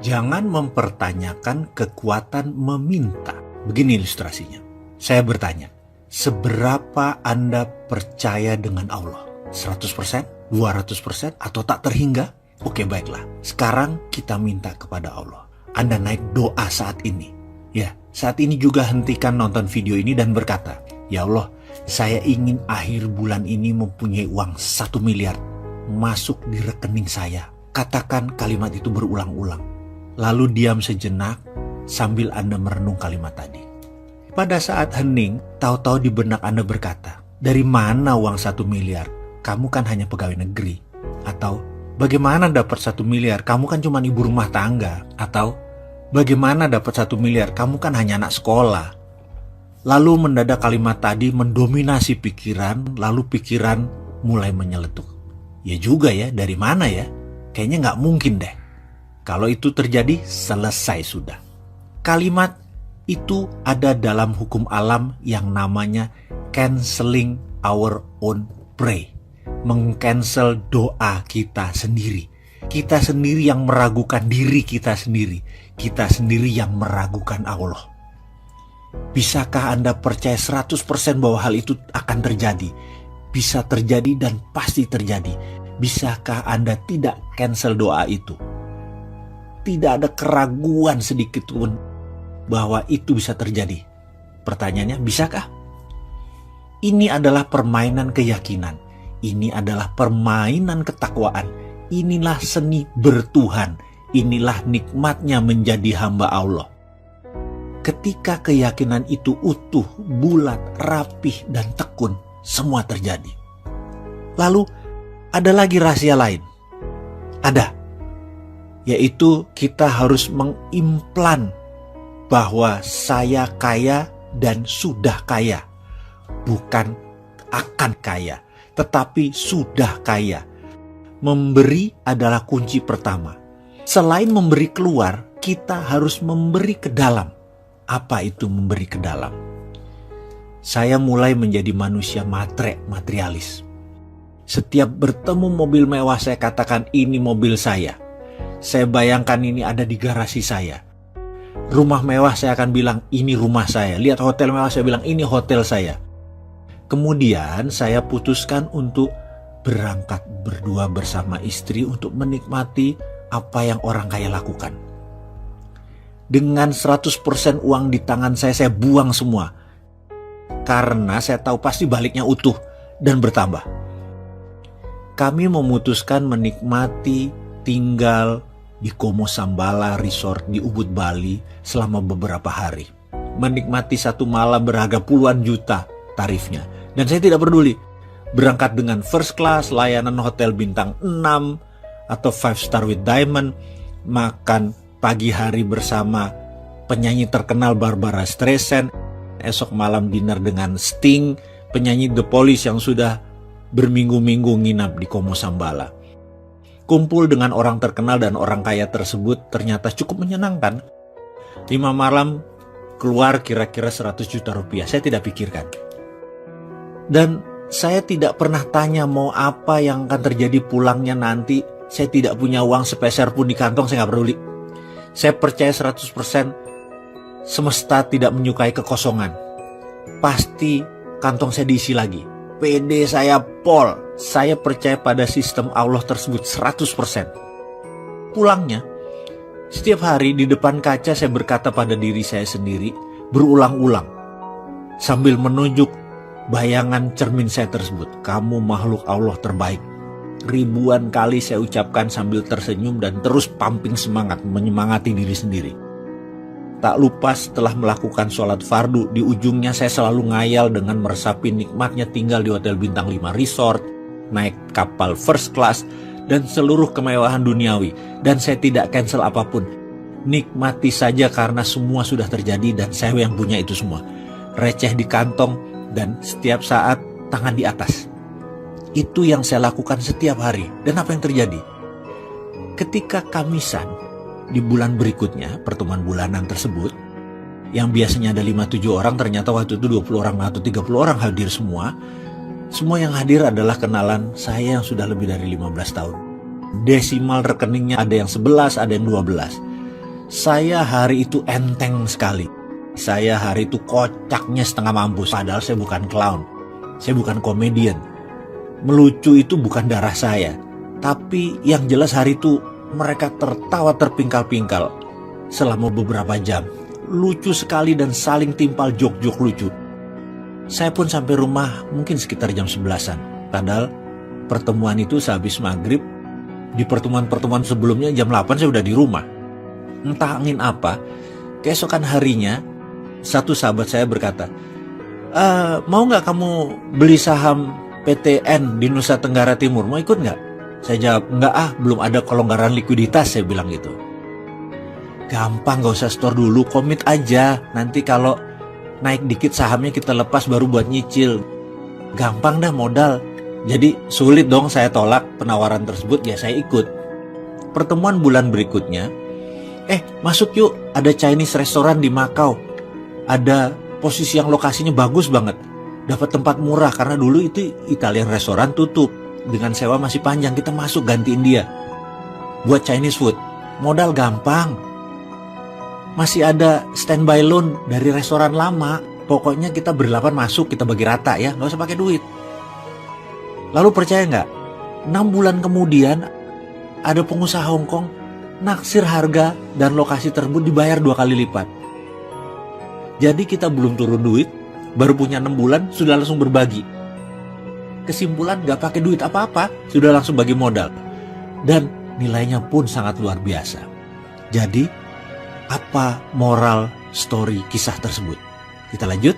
Jangan mempertanyakan kekuatan meminta. Begini ilustrasinya. Saya bertanya, seberapa Anda percaya dengan Allah? 100%? 200%? Atau tak terhingga? Oke, baiklah. Sekarang kita minta kepada Allah. Anda naik doa saat ini. Ya, saat ini juga hentikan nonton video ini dan berkata, ya Allah, saya ingin akhir bulan ini mempunyai uang 1 miliar masuk di rekening saya. Katakan kalimat itu berulang-ulang. Lalu diam sejenak sambil Anda merenung kalimat tadi. Pada saat hening, tahu-tahu di benak Anda berkata, dari mana uang 1 miliar? Kamu kan hanya pegawai negeri. Atau, bagaimana dapat 1 miliar? Kamu kan cuma ibu rumah tangga. Atau, bagaimana dapat 1 miliar? Kamu kan hanya anak sekolah. Lalu mendadak kalimat tadi mendominasi pikiran, lalu pikiran mulai menyeletuk. Ya juga ya, dari mana ya? Kayaknya nggak mungkin deh. Kalau itu terjadi, selesai sudah. Kalimat itu ada dalam hukum alam yang namanya canceling our own pray. Meng-cancel doa kita sendiri. Kita sendiri yang meragukan diri kita sendiri. Kita sendiri yang meragukan Allah. Bisakah Anda percaya 100% bahwa hal itu akan terjadi? Bisa terjadi dan pasti terjadi. Bisakah Anda tidak cancel doa itu? Tidak ada keraguan sedikit pun bahwa itu bisa terjadi. Pertanyaannya, bisakah? Ini adalah permainan keyakinan. Ini adalah permainan ketakwaan. Inilah seni bertuhan. Inilah nikmatnya menjadi hamba Allah. Ketika keyakinan itu utuh, bulat, rapih, dan tekun, semua terjadi. Lalu, ada lagi rahasia lain. Ada. Yaitu kita harus mengimplan bahwa saya kaya dan sudah kaya. Bukan akan kaya, tetapi sudah kaya. Memberi adalah kunci pertama. Selain memberi keluar, kita harus memberi ke dalam. Apa itu memberi ke dalam? Saya mulai menjadi manusia materialis. Setiap bertemu mobil mewah saya katakan ini mobil saya. Saya bayangkan ini ada di garasi saya. Rumah mewah saya akan bilang ini rumah saya. Lihat hotel mewah saya bilang ini hotel saya. Kemudian saya putuskan untuk berangkat berdua bersama istri untuk menikmati apa yang orang kaya lakukan. Dengan 100% uang di tangan saya buang semua. Karena saya tahu pasti baliknya utuh dan bertambah. Kami memutuskan menikmati tinggal di Como Sambala Resort di Ubud, Bali selama beberapa hari. Menikmati satu malam berharga puluhan juta tarifnya. Dan saya tidak peduli. Berangkat dengan first class, layanan hotel bintang 6 atau 5 star with diamond, makan pagi hari bersama penyanyi terkenal Barbara Streisand, esok malam dinner dengan Sting, penyanyi The Police yang sudah berminggu-minggu nginap di Como Sambala. Kumpul dengan orang terkenal dan orang kaya tersebut ternyata cukup menyenangkan. 5 malam keluar kira-kira 100 juta rupiah. Saya tidak pikirkan. Dan saya tidak pernah tanya mau apa yang akan terjadi pulangnya nanti. Saya tidak punya uang sepeser pun di kantong, saya nggak peduli. Saya percaya 100% semesta tidak menyukai kekosongan. Pasti kantong saya diisi lagi. PD saya pol. Saya percaya pada sistem Allah tersebut 100%. Pulangnya, setiap hari di depan kaca saya berkata pada diri saya sendiri berulang-ulang sambil menunjuk bayangan cermin saya tersebut. Kamu makhluk Allah terbaik. Ribuan kali saya ucapkan sambil tersenyum dan terus pumping semangat, menyemangati diri sendiri. Tak lupa setelah melakukan sholat fardu, di ujungnya saya selalu ngayal dengan meresapi nikmatnya tinggal di hotel bintang 5 resort, naik kapal first class, dan seluruh kemewahan duniawi. Dan saya tidak cancel apapun. Nikmati saja karena semua sudah terjadi dan saya yang punya itu semua. Receh di kantong dan setiap saat tangan di atas. Itu yang saya lakukan setiap hari. Dan apa yang terjadi? Ketika Kamisan, di bulan berikutnya, pertemuan bulanan tersebut, yang biasanya ada 5-7 orang, ternyata waktu itu 20 orang atau 30 orang hadir semua. Semua yang hadir adalah kenalan saya yang sudah lebih dari 15 tahun. Desimal rekeningnya ada yang 11, ada yang 12. Saya hari itu enteng sekali. Saya hari itu kocaknya setengah mampus. Padahal saya bukan clown. Saya bukan komedian. Melucu itu bukan darah saya. Tapi yang jelas hari itu mereka tertawa terpingkal-pingkal selama beberapa jam. Lucu sekali dan saling timpal jok-jok lucu. Saya pun sampai rumah mungkin sekitar jam 11-an. Padahal pertemuan itu sehabis maghrib. Di pertemuan-pertemuan sebelumnya jam 8 saya udah di rumah. Entah angin apa, keesokan harinya satu sahabat saya berkata, mau nggak kamu beli saham PTN di Nusa Tenggara Timur, mau ikut nggak? Saya jawab, nggak belum ada kelonggaran likuiditas, saya bilang gitu. Gampang, gak usah store dulu, komit aja, nanti kalau naik dikit sahamnya kita lepas baru buat nyicil. Gampang dah modal. Jadi sulit dong saya tolak penawaran tersebut, ya saya ikut. Pertemuan bulan berikutnya, masuk yuk, ada Chinese restoran di Macau. Ada posisi yang lokasinya bagus banget. Dapat tempat murah karena dulu itu Italian restoran tutup. Dengan sewa masih panjang, kita masuk gantiin dia. Buat Chinese food, modal gampang. Masih ada standby loan dari restoran lama. Pokoknya kita berdelapan masuk, kita bagi rata ya, gak usah pakai duit. Lalu percaya nggak? 6 bulan kemudian ada pengusaha Hong Kong naksir harga dan lokasi tersebut dibayar 2 kali lipat. Jadi kita belum turun duit, baru punya 6 bulan sudah langsung berbagi. Kesimpulan nggak pakai duit apa-apa, sudah langsung bagi modal. Dan nilainya pun sangat luar biasa. Jadi apa moral story kisah tersebut? Kita lanjut.